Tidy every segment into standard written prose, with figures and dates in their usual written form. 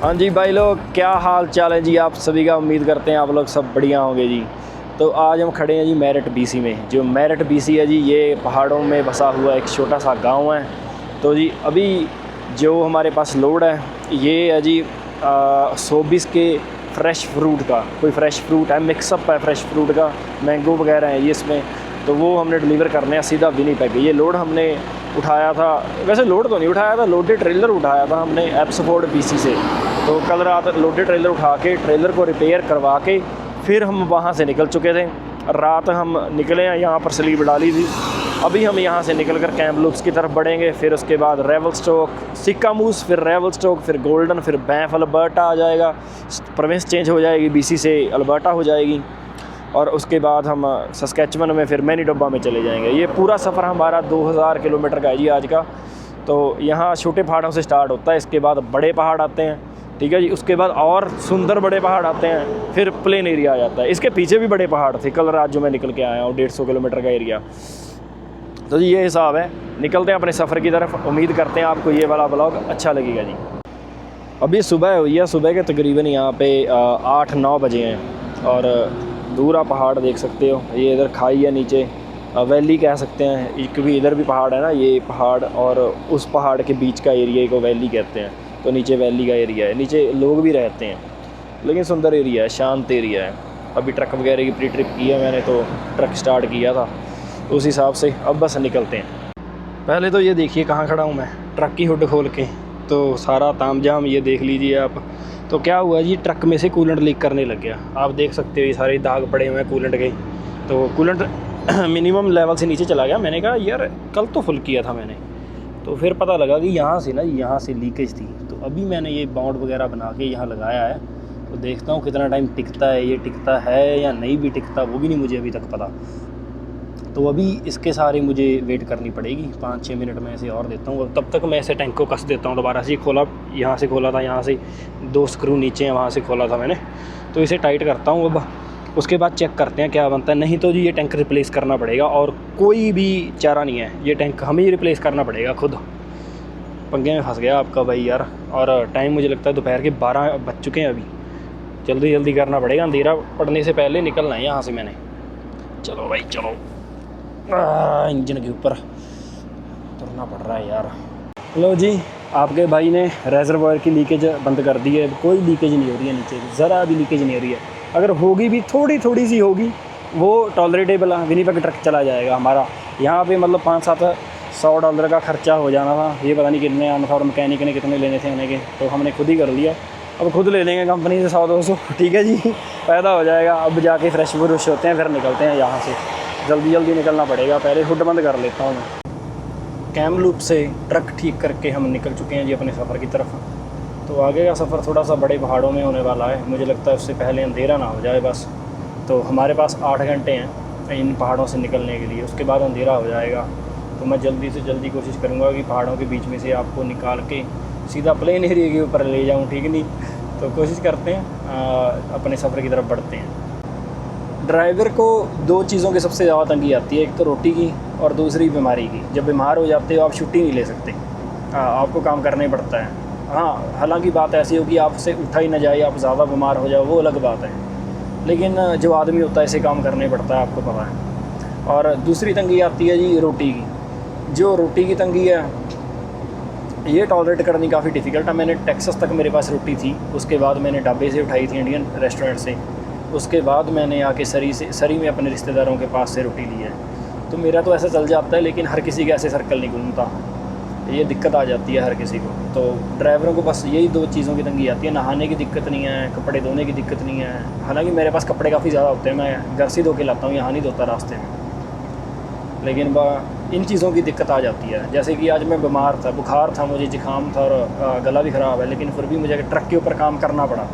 हाँ जी भाई लोग, क्या हाल चाल है जी आप सभी का। उम्मीद करते हैं आप लोग सब बढ़िया होंगे जी। तो आज हम खड़े हैं जी मेरठ बीसी में। जो मेरठ बीसी है जी, ये पहाड़ों में बसा हुआ एक छोटा सा गांव है। तो जी अभी जो हमारे पास लोड है ये है जी 120 के फ्रेश फ्रूट का। कोई फ्रेश फ्रूट है, मिक्सअप है फ्रेश फ्रूट का, मैंगो वगैरह है ये इसमें। तो वो हमने डिलीवर करने हैं सीधा विनीपेग। ये लोड हमने उठाया था, वैसे लोड तो नहीं उठाया था, लोडेड ट्रेलर उठाया था हमने एब्सफोर्ड बीसी से। तो कल रात लोडेड ट्रेलर उठा के ट्रेलर को रिपेयर करवा के फिर हम वहाँ से निकल चुके थे। रात हम निकले हैं, यहाँ पर स्लीप डाली थी। अभी हम यहाँ से निकल कर कैम्पलूप्स की तरफ बढ़ेंगे, फिर उसके बाद रेवलस्टोक, सिकामूस, फिर रेवलस्टोक, फिर गोल्डन, फिर बैंफ अल्बर्टा आ जाएगा। प्रोविंस चेंज हो जाएगी, बीसी से अल्बर्टा हो जाएगी। और उसके बाद हम सस्केचुअन में फिर मैनीटोबा में चले जाएंगे। ये पूरा सफ़र हमारा 2000 किलोमीटर का है जी आज का। तो यहाँ छोटे पहाड़ों से स्टार्ट होता है, इसके बाद बड़े पहाड़ आते हैं, ठीक है जी। उसके बाद और सुंदर बड़े पहाड़ आते हैं, फिर प्लेन एरिया आ जाता है। इसके पीछे भी बड़े पहाड़ थे, कल रात जो मैं निकल के आया हूँ 150 किलोमीटर का एरिया। तो जी ये हिसाब है, निकलते हैं अपने सफ़र की तरफ। उम्मीद करते हैं आपको ये वाला ब्लॉग अच्छा लगेगा जी। अभी सुबह हुई है, सुबह के तकरीबन यहाँ पे 8-9 बजे हैं और दूरा पहाड़ देख सकते हो। ये इधर खाई है नीचे, वैली कह सकते हैं क्योंकि इधर भी पहाड़ है ना, ये पहाड़ और उस पहाड़ के बीच का एरिया को वैली कहते हैं। तो नीचे वैली का एरिया है, नीचे लोग भी रहते हैं, लेकिन सुंदर एरिया है, शांत एरिया है। अभी ट्रक वगैरह की प्री ट्रिप की है मैंने, तो ट्रक स्टार्ट किया था उस हिसाब से। अब बस निकलते हैं। पहले तो ये देखिए कहाँ खड़ा हूँ मैं, ट्रक की हुड खोल के। तो सारा तामझाम ये देख लीजिए आप। तो क्या हुआ जी, ट्रक में से कूलेंट लीक करने लग गया। आप देख सकते हो ये सारे दाग पड़े हुए हैं कूलेंट के। तो कूलेंट मिनिमम लेवल से नीचे चला गया। मैंने कहा यार कल तो फुल किया था मैंने, तो फिर पता लगा कि यहाँ से ना, यहाँ से लीकेज थी। तो अभी मैंने ये बाउंड वगैरह बना के यहाँ लगाया है। तो देखता हूँ कितना टाइम टिकता है, ये टिकता है या नहीं भी टिकता वो भी नहीं मुझे अभी तक पता। तो अभी इसके सारे मुझे वेट करनी पड़ेगी, 5-6 मिनट में ऐसे और देता हूँ। तब तक मैं ऐसे टैंक को कस देता हूँ दोबारा से। खोला, यहाँ से खोला था, यहाँ से 2 स्क्रू नीचे हैं, वहाँ से खोला था मैंने। तो इसे टाइट करता हूँ अब, उसके बाद चेक करते हैं क्या बनता है। नहीं तो जी ये टैंक रिप्लेस करना पड़ेगा और कोई भी चारा नहीं है, ये टैंक हमें ही रिप्लेस करना पड़ेगा खुद। पंगे में फंस गया आपका भाई यार। और टाइम मुझे लगता है दोपहर के 12 बज चुके हैं अभी। जल्दी जल्दी करना पड़ेगा, अंधेरा पड़ने से पहले निकलना है यहाँ से मैंने। चलो भाई चलो, इंजन के ऊपर तुरना पड़ रहा है यार। लो जी, आपके भाई ने रेजरवायर की लीकेज बंद कर दी है। कोई लीकेज नहीं हो रही है नीचे, ज़रा भी लीकेज नहीं हो रही है। अगर होगी भी थोड़ी थोड़ी सी होगी, वो टॉलरेटेबल है, विनीपेग ट्रक चला जाएगा हमारा। यहाँ पे मतलब $500-700 का खर्चा हो जाना था। ये पता नहीं कितने आने था और मैकेनिक ने कितने लेने थे उन्हें के, तो हमने खुद ही कर लिया। अब खुद ले लेंगे कंपनी से 100-200, ठीक है जी, फ़ायदा हो जाएगा। अब जाके फ्रेश व्रेश होते हैं, फिर निकलते हैं यहाँ से। जल्दी जल्दी निकलना पड़ेगा, पहले हुड बंद कर लेता हूँ मैं। कैम्पलूप से ट्रक ठीक करके हम निकल चुके हैं जी अपने सफ़र की तरफ। तो आगे का सफ़र थोड़ा सा बड़े पहाड़ों में होने वाला है। मुझे लगता है उससे पहले अंधेरा ना हो जाए बस। तो हमारे पास 8 घंटे हैं इन पहाड़ों से निकलने के लिए, उसके बाद अंधेरा हो जाएगा। तो मैं जल्दी से जल्दी कोशिश करूँगा कि पहाड़ों के बीच में से आपको निकाल के सीधा प्लेन एरिया के ऊपर ले जाऊँ, ठीक नहीं। तो कोशिश करते हैं, अपने सफ़र की तरफ बढ़ते हैं। ड्राइवर को 2 चीज़ों की सबसे ज़्यादा तंगी आती है, एक तो रोटी की और दूसरी बीमारी की। जब बीमार हो जाते हो आप छुट्टी नहीं ले सकते, आपको काम करना ही पड़ता है। हाँ, हालांकि बात ऐसी हो कि आपसे उठा ही ना जाए, आप ज़्यादा बीमार हो जाओ, वो अलग बात है। लेकिन जो आदमी होता है ऐसे काम करना ही पड़ता है, आपको पता है। और दूसरी तंगी आती है जी रोटी की। जो रोटी की तंगी है ये टॉलरेट करनी काफ़ी डिफ़िकल्ट है। मैंने टेक्सास तक मेरे पास रोटी थी, उसके बाद मैंने ढाबे से उठाई थी, इंडियन रेस्टोरेंट से। उसके बाद मैंने आके सरी में अपने रिश्तेदारों के पास से रोटी ली है। तो मेरा तो ऐसा चल जाता है, लेकिन हर किसी का ऐसे सर्कल नहीं घूमता, ये दिक्कत आ जाती है हर किसी को। तो ड्राइवरों को बस यही 2 चीज़ों की तंगी आती है। नहाने की दिक्कत नहीं है, कपड़े धोने की दिक्कत नहीं है। हालांकि मेरे पास कपड़े काफ़ी ज़्यादा होते हैं, मैं घर से धो के लाता हूँ, यहाँ नहीं धोता रास्ते में। लेकिन इन चीज़ों की दिक्कत आ जाती है। जैसे कि आज मैं बीमार था, बुखार था, मुझे जुकाम था और गला भी ख़राब है, लेकिन फिर भी मुझे ट्रक के ऊपर काम करना पड़ा।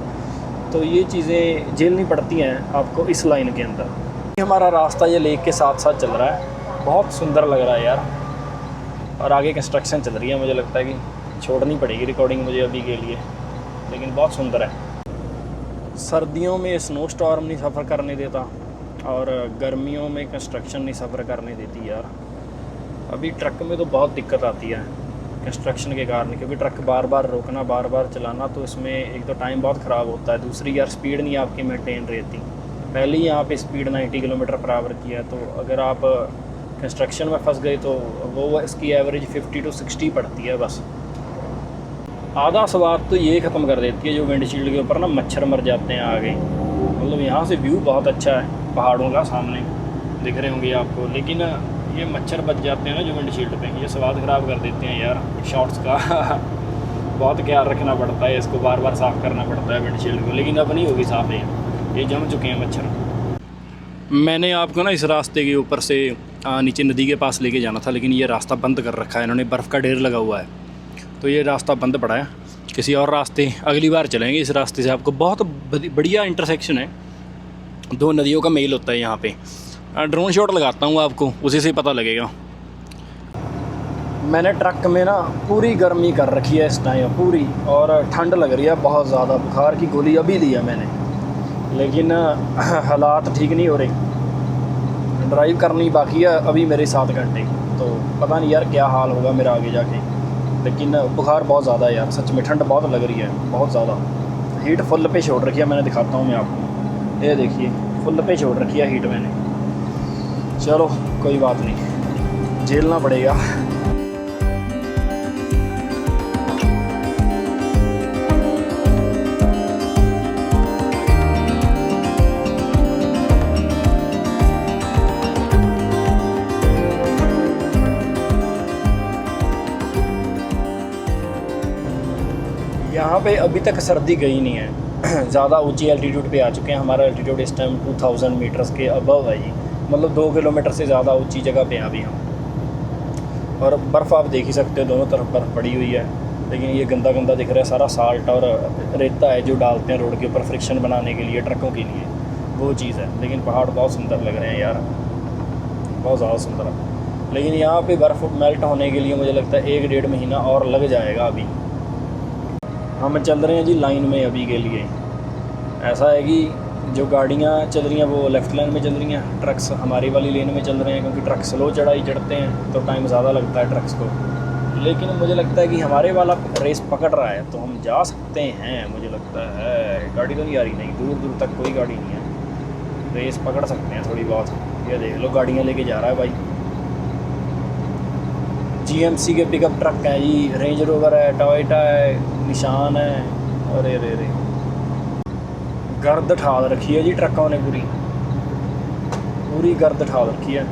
तो ये चीज़ें झेलनी पड़ती हैं आपको इस लाइन के अंदर। हमारा रास्ता ये लेक के साथ साथ चल रहा है, बहुत सुंदर लग रहा है यार। और आगे कंस्ट्रक्शन चल रही है, मुझे लगता है कि छोड़नी पड़ेगी रिकॉर्डिंग मुझे अभी के लिए, लेकिन बहुत सुंदर है। सर्दियों में स्नो स्टॉर्म नहीं सफ़र करने देता और गर्मियों में कंस्ट्रक्शन नहीं सफ़र करने देती यार। अभी ट्रक में तो बहुत दिक्कत आती है, कंस्ट्रक्शन के कारण, क्योंकि ट्रक बार बार रोकना, बार बार चलाना, तो इसमें एक तो टाइम बहुत ख़राब होता है, दूसरी यार स्पीड नहीं आपकी मेंटेन रहती। पहले ही यहाँ पे स्पीड 90 किलोमीटर पर आवर की है, तो अगर आप कंस्ट्रक्शन में फंस गए तो वो इसकी एवरेज 50 to 60 पड़ती है बस। आधा स्वाद तो ये ख़त्म कर देती है जो विंडशील्ड के ऊपर ना मच्छर मर जाते हैं आगे। मतलब यहाँ से व्यू बहुत अच्छा है पहाड़ों का, सामने दिख रहे होंगे आपको, लेकिन ये मच्छर बच जाते हैं ना जो विंडशील्ड पे, ये स्वाद ख़राब कर देते हैं यार शॉट्स का। बहुत ख्याल रखना पड़ता है, इसको बार बार साफ़ करना पड़ता है विंडशील्ड को, लेकिन अब नहीं होगी साफ़, ये जम चुके हैं मच्छर। मैंने आपको ना इस रास्ते के ऊपर से नीचे नदी के पास लेके जाना था, लेकिन ये रास्ता बंद कर रखा है इन्होंने, बर्फ़ का ढेर लगा हुआ है, तो ये रास्ता बंद पड़ा है। किसी और रास्ते अगली बार चलेंगे इस रास्ते से। आपको बहुत बढ़िया इंटरसेक्शन है, दो नदियों का मेल होता है यहाँ पे। ड्रोन शॉट लगाता हूँ आपको, उसी से पता लगेगा। मैंने ट्रक में ना पूरी गर्मी कर रखी है इस टाइम पूरी, और ठंड लग रही है बहुत ज़्यादा। बुखार की गोली अभी ली है मैंने, लेकिन हालात ठीक नहीं हो रहे। ड्राइव करनी बाकी है अभी मेरे 7 घंटे, तो पता नहीं यार क्या हाल होगा मेरा आगे जाके। लेकिन बुखार बहुत ज़्यादा है यार, सच में ठंड बहुत लग रही है, बहुत ज़्यादा। हीट फुल पे छोड़ रखी है मैंने, दिखाता हूँ मैं आपको, ये देखिए फुल पे छोड़ रखी है हीट मैंने। चलो कोई बात नहीं, झेलना पड़ेगा। यहाँ पे अभी तक सर्दी गई नहीं है। ज़्यादा ऊंची एल्टीट्यूड पे आ चुके हैं, हमारा एल्टीट्यूड इस टाइम 2000 मीटर्स के अबव है जी, मतलब 2 किलोमीटर से ज़्यादा ऊंची जगह पे हैं अभी हम। और बर्फ़ आप देख ही सकते हो, दोनों तरफ बर्फ़ पड़ी हुई है, लेकिन ये गंदा गंदा दिख रहा है सारा, साल्ट और रेता है जो डालते हैं रोड के ऊपर फ्रिक्शन बनाने के लिए, ट्रकों के लिए, वो चीज़ है। लेकिन पहाड़ बहुत सुंदर लग रहे हैं यार, बहुत ज़्यादा सुंदर है। लेकिन यहाँ पर बर्फ़ मेल्ट होने के लिए मुझे लगता है 1-1.5 महीना और लग जाएगा। अभी हम चल रहे हैं जी लाइन में अभी के लिए। ऐसा है कि जो गाड़ियाँ चल रही हैं वो लेफ़्ट लाइन में चल रही हैं, ट्रक्स हमारी वाली लेन में चल रहे हैं, क्योंकि ट्रक स्लो चढ़ाई चढ़ते हैं तो टाइम ज़्यादा लगता है ट्रक्स को। लेकिन मुझे लगता है कि हमारे वाला रेस पकड़ रहा है तो हम जा सकते हैं, मुझे लगता है। गाड़ी तो नहीं आ रही, नहीं, दूर दूर तक कोई गाड़ी नहीं है, रेस पकड़ सकते हैं थोड़ी बहुत। ये देख लो गाड़ियाँ लेके जा रहा है भाई, GMC के पिकअप ट्रक हैं जी, रेंज रोवर है, टोयोटा है, निशान है। अरे रे रे, गर्द ठाल रखी है जी ट्रकों ने, पूरी गर्द ठाल रखी है,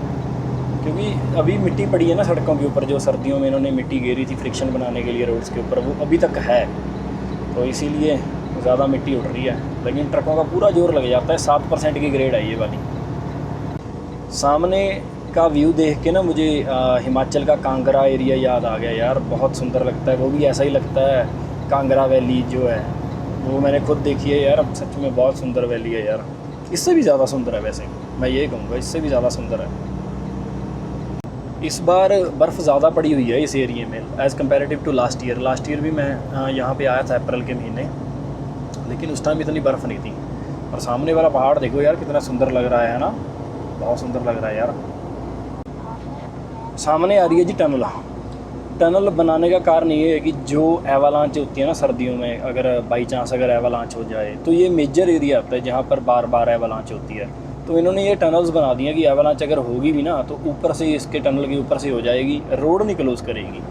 क्योंकि अभी मिट्टी पड़ी है ना सड़कों के ऊपर, जो सर्दियों में इन्होंने मिट्टी घेरी थी फ्रिक्शन बनाने के लिए रोड्स के ऊपर, वो अभी तक है, तो इसीलिए ज़्यादा मिट्टी उठ रही है। लेकिन ट्रकों का पूरा जोर लग जाता है। 7% की ग्रेड है ये वाली। सामने का व्यू देख के ना मुझे हिमाचल का कांगड़ा एरिया याद आ गया यार, बहुत सुंदर लगता है वो भी। ऐसा ही लगता है कांगड़ा वैली जो है वो मैंने खुद देखी है यार, सच में बहुत सुंदर वैली है यार। इससे भी ज़्यादा सुंदर है, वैसे मैं ये कहूँगा इससे भी ज़्यादा सुंदर है। इस बार बर्फ़ ज़्यादा पड़ी हुई है इस एरिए में as comparative to last year. Last year भी मैं यहाँ पे आया था अप्रैल के महीने, लेकिन उस टाइम इतनी बर्फ़ नहीं थी। और सामने वाला पहाड़ देखो यार कितना सुंदर लग रहा है ना, बहुत सुंदर लग रहा है यार। सामने आ रही है जी टनल बनाने का कारण ये है कि जो एवालांच होती है ना सर्दियों में, अगर बाई चांस अगर एवालांच हो जाए तो ये मेजर एरिया होता है जहाँ पर बार बार एवालांच होती है। तो इन्होंने ये टनल्स बना दिए कि एवालांच अगर होगी भी ना तो ऊपर से इसके टनल के ऊपर से हो जाएगी, रोड नहीं क्लोज करेगी।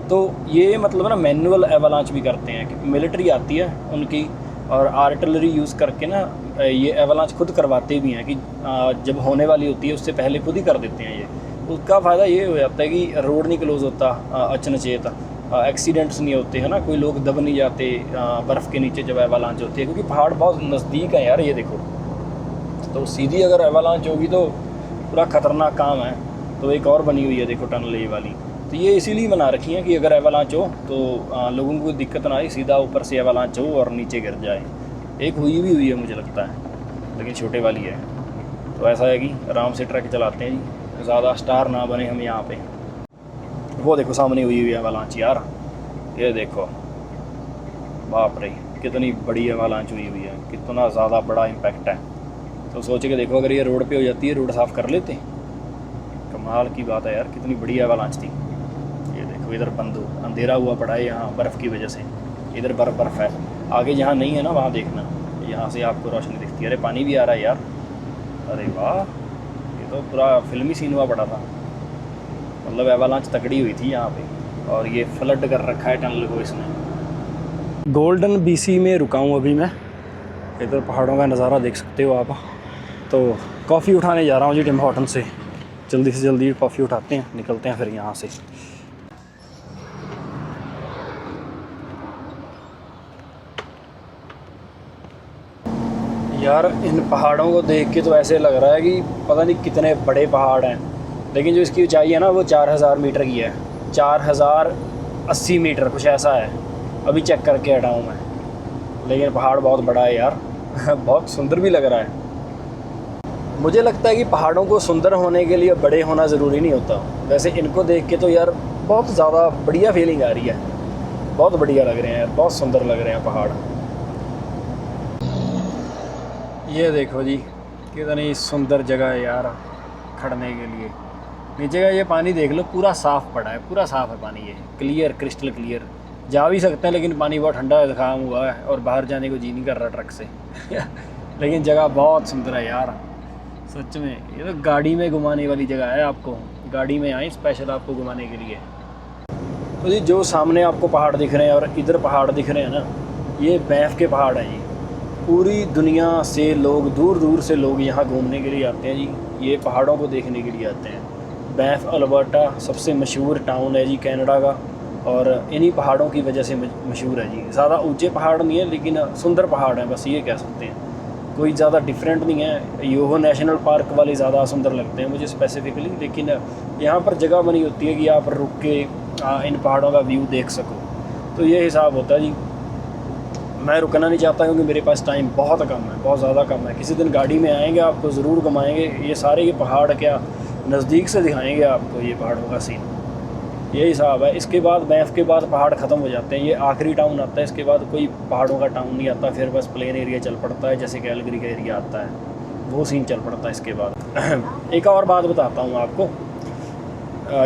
तो ये मतलब ना मैनुअल एवालांच भी करते हैं कि मिलिट्री आती है उनकी, और आर्टिलरी यूज़ करके ना ये एवालांच खुद करवाते भी हैं कि जब होने वाली होती है उससे पहले खुद ही कर देते हैं ये। उसका फ़ायदा ये हो जाता है कि रोड नहीं क्लोज़ होता अचनचेत, एक्सीडेंट्स नहीं होते, है ना, कोई लोग दब नहीं जाते बर्फ़ के नीचे जब एवालांच होती है, क्योंकि पहाड़ बहुत नज़दीक है यार। ये देखो, तो सीधी अगर एवालांच होगी तो पूरा ख़तरनाक काम है। तो एक और बनी हुई है देखो टनल ये वाली, तो ये इसीलिए बना रखी है कि अगर एवालांच हो तो लोगों को दिक्कत ना आए, सीधा ऊपर से एवालांच हो और नीचे गिर जाए। एक हुई भी हुई है मुझे लगता है, लेकिन छोटे वाली है। तो ऐसा है कि आराम से ट्रक चलाते हैं जी, ज़्यादा स्टार ना बने हम यहाँ पे। वो देखो सामने हुई है एवालांच यार, ये देखो, बाप रे कितनी बड़ी एवालांच हुई है, कितना ज़्यादा बड़ा इम्पैक्ट है। तो सोच के देखो अगर ये रोड पे हो जाती है, रोड साफ़ कर लेते, कमाल की बात है यार, कितनी बड़ी एवालांच थी। ये देखो देखो इधर बंद हो, अंधेरा हुआ पड़ा है यहाँ बर्फ़ की वजह से। इधर बर्फ़ है, आगे जहाँ नहीं है ना वहाँ देखना, यहाँ से आपको रोशनी दिखती है। अरे पानी भी आ रहा है यार, अरे वाह, ये तो पूरा फिल्मी सीन हुआ पड़ा था। मतलब एवालांच तकड़ी हुई थी यहाँ पे, और ये फ्लड कर रखा है टनल को इसने। गोल्डन बीसी में रुका हूँ अभी मैं, इधर पहाड़ों का नज़ारा देख सकते हो आप। तो कॉफ़ी उठाने जा रहा हूँ जी टिम हॉर्टन से, जल्दी से जल्दी कॉफ़ी उठाते हैं, निकलते हैं फिर यहाँ से। यार इन पहाड़ों को देख के तो ऐसे लग रहा है कि पता नहीं कितने बड़े पहाड़ हैं, लेकिन जो इसकी ऊंचाई है ना वो 4000 मीटर की है, 4080 मीटर कुछ ऐसा है। अभी चेक करके हटा हूँ मैं, लेकिन पहाड़ बहुत बड़ा है यार बहुत सुंदर भी लग रहा है। मुझे लगता है कि पहाड़ों को सुंदर होने के लिए बड़े होना ज़रूरी नहीं होता। वैसे इनको देख के तो यार बहुत ज़्यादा बढ़िया फीलिंग आ रही है, बहुत बढ़िया लग रहे हैं यार, बहुत सुंदर लग रहे हैं पहाड़। ये देखो जी कितनी सुंदर जगह है यार खड़ने के लिए। नीचे का ये पानी देख लो, पूरा साफ़ पड़ा है, पूरा साफ़ है पानी, ये क्लियर क्रिस्टल क्लियर। जा भी सकते हैं लेकिन पानी बहुत ठंडा ज़ुकाम हुआ है और बाहर जाने को जी नहीं कर रहा ट्रक से लेकिन जगह बहुत सुंदर है यार सच में। ये तो गाड़ी में घुमाने वाली जगह है, आपको गाड़ी में आए स्पेशल आपको घुमाने के लिए। तो जी जो सामने आपको पहाड़ दिख रहे हैं और इधर पहाड़ दिख रहे हैं ना, ये बैंफ के पहाड़ हैं जी। पूरी दुनिया से लोग, दूर दूर से लोग यहाँ घूमने के लिए आते हैं जी, ये पहाड़ों को देखने के लिए आते हैं। बैंफ अल्बर्टा सबसे मशहूर टाउन है जी कनाडा का, और इन्हीं पहाड़ों की वजह से मशहूर है जी। ज़्यादा ऊंचे पहाड़ नहीं है लेकिन सुंदर पहाड़ हैं, बस ये कह सकते हैं। कोई ज़्यादा डिफरेंट नहीं है। योहो नेशनल पार्क वाले ज़्यादा सुंदर लगते हैं मुझे स्पेसिफिकली, लेकिन यहाँ पर जगह बनी होती है कि आप रुक के इन पहाड़ों का व्यू देख सको। तो ये हिसाब होता है जी। मैं रुकना नहीं चाहता क्योंकि मेरे पास टाइम बहुत कम है, बहुत ज़्यादा कम है। किसी दिन गाड़ी में आएंगे आपको ज़रूर घुमाएंगे, ये सारे ये पहाड़ क्या नज़दीक से दिखाएंगे आपको, ये पहाड़ों का सीन। ये हिसाब है। इसके बाद बैंफ के बाद पहाड़ ख़त्म हो जाते हैं, ये आखिरी टाउन आता है। इसके बाद कोई पहाड़ों का टाउन नहीं आता, फिर बस प्लेन एरिया चल पड़ता है, जैसे कैलगरी का एरिया आता है वो सीन चल पड़ता है इसके बाद। एक और बात बताता हूँ आपको,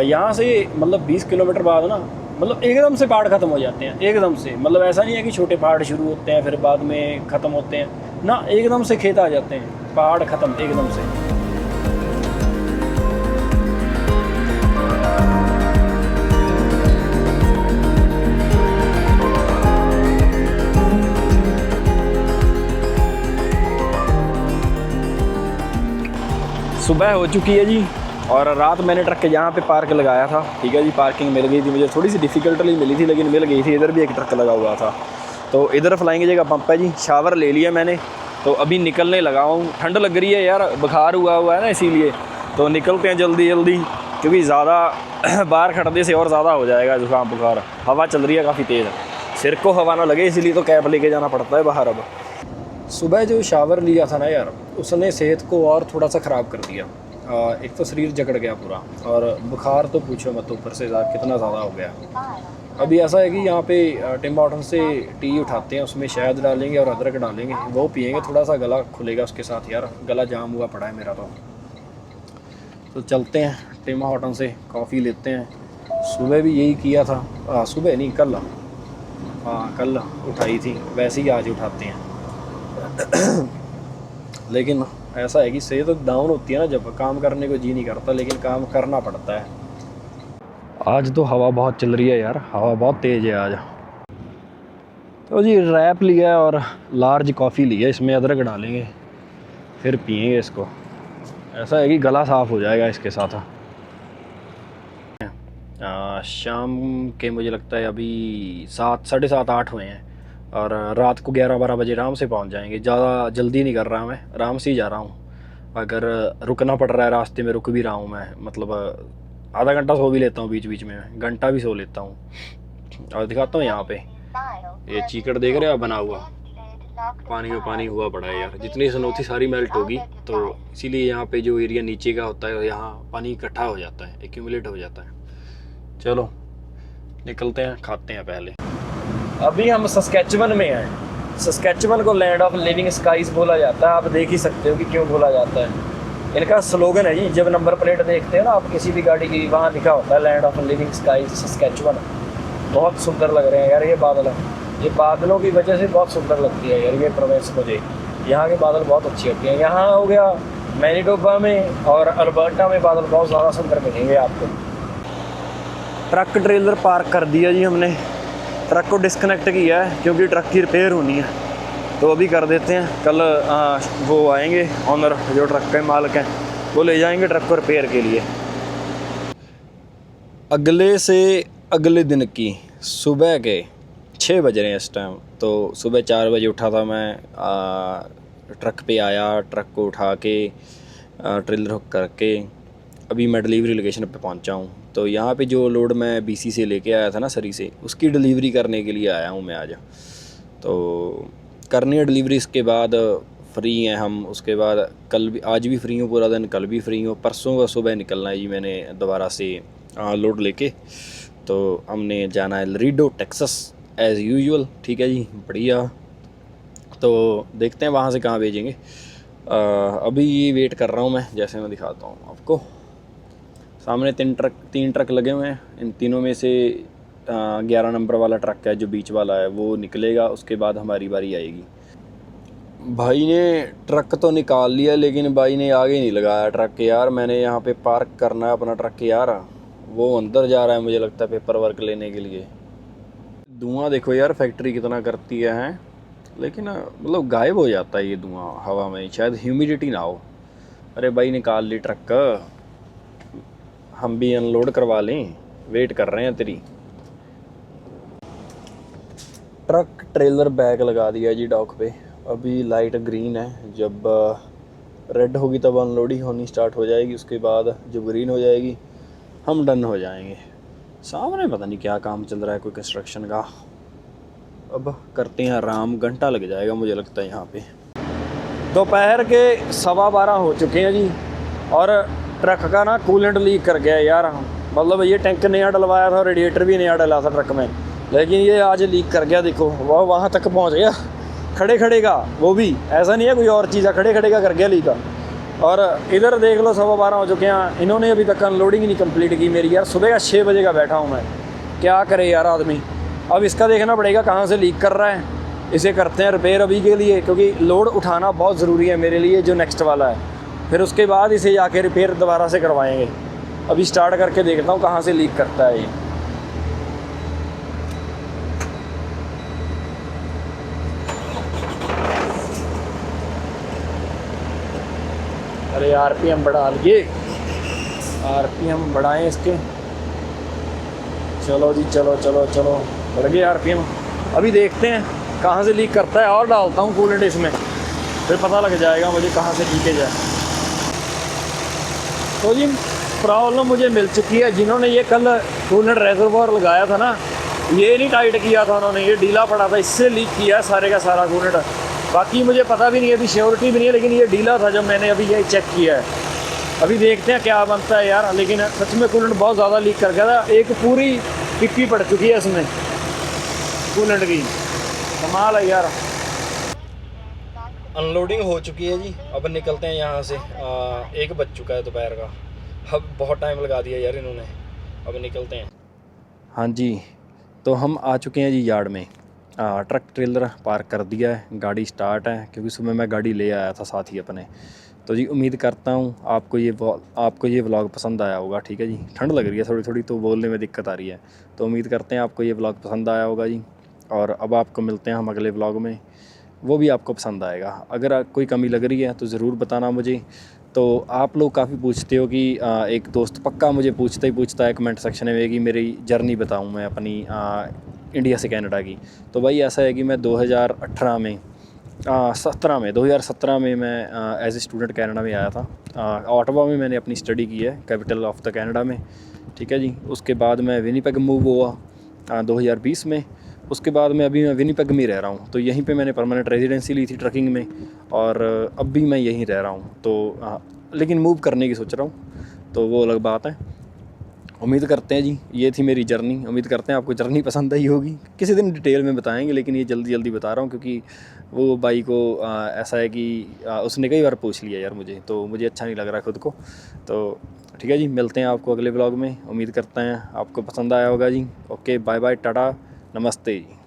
यहाँ से मतलब 20 किलोमीटर बाद ना, मतलब एकदम से पहाड़ ख़त्म हो जाते हैं, एकदम से। मतलब ऐसा नहीं है कि छोटे पहाड़ शुरू होते हैं फिर बाद में ख़त्म होते हैं ना, एकदम से खेत आ जाते हैं, पहाड़ ख़त्म एकदम से। सुबह हो चुकी है जी, और रात मैंने ट्रक के यहाँ पे पार्क लगाया था, ठीक है जी। पार्किंग मिल गई थी मुझे, थोड़ी सी डिफ़िकल्टली मिली थी लेकिन मिल गई थी। इधर भी एक ट्रक लगा हुआ था, तो इधर फ्लाइंग जगह पंप है जी। शावर ले लिया मैंने, तो अभी निकलने लगा हूँ। ठंड लग रही है यार, बुखार हुआ है ना, इसीलिए तो निकलते हैं जल्दी जल्दी, क्योंकि ज़्यादा बाहर खड़ने से और ज़्यादा हो जाएगा जुकाम बुखार। हवा चल रही है काफ़ी तेज़, सिर को हवा ना लगे इसीलिए तो कैप लेके जाना पड़ता है बाहर। अब सुबह जो शावर लिया था ना यार, उसने सेहत को और थोड़ा सा ख़राब कर दिया। एक तो शरीर जकड़ गया पूरा, और बुखार तो पूछो मत, ऊपर से कितना ज़्यादा हो गया। अभी ऐसा है कि यहाँ पे टिम हॉर्टन से टी उठाते हैं, उसमें शहद डालेंगे और अदरक डालेंगे, वो पियेंगे, थोड़ा सा गला खुलेगा उसके साथ। यार गला जाम हुआ पड़ा है मेरा तो चलते हैं टिम हॉर्टन से कॉफ़ी लेते हैं। सुबह भी यही किया था, सुबह नहीं कल, हाँ कल उठाई थी, वैसे ही आज उठाते हैं। लेकिन ऐसा है कि सेहत तो डाउन होती है ना, जब काम करने को जी नहीं करता, लेकिन काम करना पड़ता है। आज तो हवा बहुत चल रही है यार, हवा बहुत तेज़ है आज। तो जी रैप लिया है और लार्ज कॉफ़ी ली है, इसमें अदरक डालेंगे फिर पियेंगे इसको। ऐसा है कि गला साफ़ हो जाएगा इसके साथ। शाम के मुझे लगता है अभी 7, साढ़े 7, 8 हुए हैं, और रात को 11-12 बजे आराम से पहुंच जाएंगे। ज़्यादा जल्दी नहीं कर रहा मैं, आराम से ही जा रहा हूँ। अगर रुकना पड़ रहा है रास्ते में रुक भी रहा हूँ मैं, मतलब आधा घंटा सो भी लेता हूँ, बीच बीच में घंटा भी सो लेता हूँ। और दिखाता हूँ यहाँ पे ये चीकड़ देख रहे हो बना हुआ, पानी में पानी हुआ पड़ा है यार। जितनी स्नो थी सारी मेल्ट होगी, तो इसीलिए यहाँ पे जो एरिया नीचे का होता है यहाँ पानी इकट्ठा हो जाता है, एक्यूमुलेट हो जाता है। चलो निकलते हैं, खाते हैं पहले। अभी हम सस्केचुअन में हैं। सस्केचुअन को लैंड ऑफ लिविंग स्काइज बोला जाता है, आप देख ही सकते हो कि क्यों बोला जाता है। इनका स्लोगन है जी, जब नंबर प्लेट देखते हैं ना आप किसी भी गाड़ी की, वहाँ लिखा होता है land of living sky Saskatchewan. बहुत सुंदर लग रहे हैं यार ये बादल, ये बादलों की वजह से बहुत सुंदर लगती है यार ये प्रोविंस मुझे। यहाँ के बादल बहुत अच्छे होते हैं। यहाँ हो गया मैनिटोबा में और अल्बर्टा में बादल बहुत ज़्यादा सुंदर मिलेंगे आपको। ट्रक ट्रेलर पार्क कर दिया जी हमने, ट्रक को डिस्कनेक्ट किया है क्योंकि ट्रक की रिपेयर होनी है, तो अभी कर देते हैं। कल वो आएंगे ऑनर जो ट्रक के मालिक हैं, वो ले जाएंगे ट्रक को रिपेयर के लिए। अगले से अगले दिन की सुबह के 6 बज रहे हैं इस टाइम। तो सुबह 4 बजे उठा था मैं, ट्रक पे आया, ट्रक को उठा के ट्रेलर हुक करके अभी मैं डिलीवरी लोकेशन पे पहुंचा हूँ। तो यहाँ पे जो लोड मैं बीसी से लेके आया था ना सरी से, उसकी डिलीवरी करने के लिए आया हूँ मैं आज। तो करनी है डिलीवरी, इसके बाद फ्री हैं हम। उसके बाद कल भी, आज भी फ्री हूँ पूरा दिन, कल भी फ्री हूँ। परसों का सुबह निकलना है जी मैंने दोबारा से लोड लेके। तो हमने जाना है लरीडो टेक्सास एज़ यूजुअल, ठीक है जी, बढ़िया। तो देखते हैं वहाँ से कहाँ भेजेंगे। अभी वेट कर रहा हूँ मैं, जैसे मैं दिखाता हूँ आपको। सामने 3 ट्रक लगे हुए हैं, इन तीनों में से 11 नंबर वाला ट्रक है जो बीच वाला है वो निकलेगा, उसके बाद हमारी बारी आएगी। भाई ने ट्रक तो निकाल लिया लेकिन भाई ने आगे नहीं लगाया ट्रक यार। मैंने यहाँ पे पार्क करना है अपना ट्रक यार, वो अंदर जा रहा है मुझे लगता है पेपर वर्क लेने के लिए। धुआं देखो यार फैक्ट्री कितना करती है, लेकिन मतलब गायब हो जाता है ये धुआं हवा में, शायद ह्यूमिडिटी ना हो। अरे भाई निकाल ली ट्रक, हम भी अनलोड करवा लें, वेट कर रहे हैं तेरी। ट्रक ट्रेलर बैग लगा दिया जी डॉक पे। अभी लाइट ग्रीन है, जब रेड होगी तब अनलोडिंग होनी स्टार्ट हो जाएगी। उसके बाद जब ग्रीन हो जाएगी हम डन हो जाएंगे। सामने पता नहीं क्या काम चल रहा है, कोई कंस्ट्रक्शन का। अब करते हैं आराम, घंटा लग जाएगा मुझे लगता है यहाँ पे। दोपहर के 12:15 हो चुके हैं जी, और ट्रक का ना कूलेंट लीक कर गया यार। मतलब ये टैंक नया डलवाया था, रेडिएटर भी नया डला था ट्रक में, लेकिन ये आज लीक कर गया। देखो वह वहाँ तक पहुँच गया खड़े खड़े का, वो भी ऐसा नहीं है कोई और चीज़ है, खड़े खड़े का कर गया लीक। और इधर देख लो 12:15 हो चुके हैं, इन्होंने अभी तक अनलोडिंग नहीं कंप्लीट की मेरी यार। सुबह का 6 बजे का बैठा हूँ मैं, क्या करे यार आदमी। अब इसका देखना पड़ेगा कहाँ से लीक कर रहा है, इसे करते हैं रिपेयर अभी के लिए, क्योंकि लोड उठाना बहुत ज़रूरी है मेरे लिए जो नेक्स्ट वाला है। फिर उसके बाद इसे जाके रिपेयर दोबारा से करवाएंगे। अभी स्टार्ट करके देखता हूँ कहाँ से लीक करता है ये। अरे आरपीएम बढ़ा लिए, आरपीएम बढ़ाएं इसके। चलो जी चलो चलो चलो, बढ़ गए आरपीएम। अभी देखते हैं कहाँ से लीक करता है, और डालता हूँ कूलेंट इसमें, फिर पता लग जाएगा मुझे कहाँ से लीकेज है। तो जी प्रॉब्लम मुझे मिल चुकी है। जिन्होंने ये कल कूलेंट रेजर्वोयर लगाया था ना, ये नहीं टाइट किया था उन्होंने, ये ढीला पड़ा था, इससे लीक किया है सारे का सारा कूलेंट। बाकी मुझे पता भी नहीं है, अभी श्योरिटी भी नहीं है, लेकिन ये ढीला था जब मैंने अभी ये चेक किया है। अभी देखते हैं क्या बनता है यार। लेकिन सच में कूलेंट बहुत ज़्यादा लीक कर गया था, एक पूरी टिक्की पड़ चुकी है इसमें कूलेंट की, कमाल है यार। अनलोडिंग हो चुकी है जी, अब निकलते हैं यहाँ से। 1 बज चुका है दोपहर का, अब बहुत टाइम लगा दिया यार इन्होंने, अब निकलते हैं। हाँ जी, तो हम आ चुके हैं जी यार्ड में। ट्रक ट्रेलर पार्क कर दिया है, गाड़ी स्टार्ट है, क्योंकि सुबह मैं गाड़ी ले आया था साथ ही अपने। तो जी उम्मीद करता हूँ आपको ये व्लॉग पसंद आया होगा, ठीक है जी। ठंड लग रही है थोड़ी थोड़ी, तो बोलने में दिक्कत आ रही है, तो उम्मीद करते हैं आपको ये व्लॉग पसंद आया होगा जी। और अब आपको मिलते हैं हम अगले व्लॉग में, वो भी आपको पसंद आएगा। अगर कोई कमी लग रही है तो ज़रूर बताना मुझे। तो आप लोग काफ़ी पूछते हो कि एक दोस्त पक्का मुझे पूछता है कमेंट सेक्शन में कि मेरी जर्नी बताऊं मैं अपनी इंडिया से कनाडा की। तो भाई ऐसा है कि मैं 2017 में मैं एज ए स्टूडेंट कनाडा में आया था। ऑटवा में मैंने अपनी स्टडी की है, कैपिटल ऑफ द कनाडा में, ठीक है जी। उसके बाद मैं विनीपेग मूव हुआ 2020 में। उसके बाद मैं विनीपेग में रह रहा हूँ, तो यहीं पे मैंने परमानेंट रेजिडेंसी ली थी ट्रकिंग में, और अब भी मैं यहीं रह रहा हूँ। तो लेकिन मूव करने की सोच रहा हूँ, तो वो अलग बात है। उम्मीद करते हैं जी, ये थी मेरी जर्नी। उम्मीद करते हैं आपको जर्नी पसंद आई होगी। किसी दिन डिटेल में बताएंगे, लेकिन ये जल्दी बता रहा हूँ क्योंकि वो भाई को ऐसा है कि उसने कई बार पूछ लिया यार मुझे, तो मुझे अच्छा नहीं लग रहा खुद को। तो ठीक है जी, मिलते हैं आपको अगले ब्लॉग में। उम्मीद करते हैं आपको पसंद आया होगा जी। ओके, बाय बाय, टाटा, नमस्ते जी।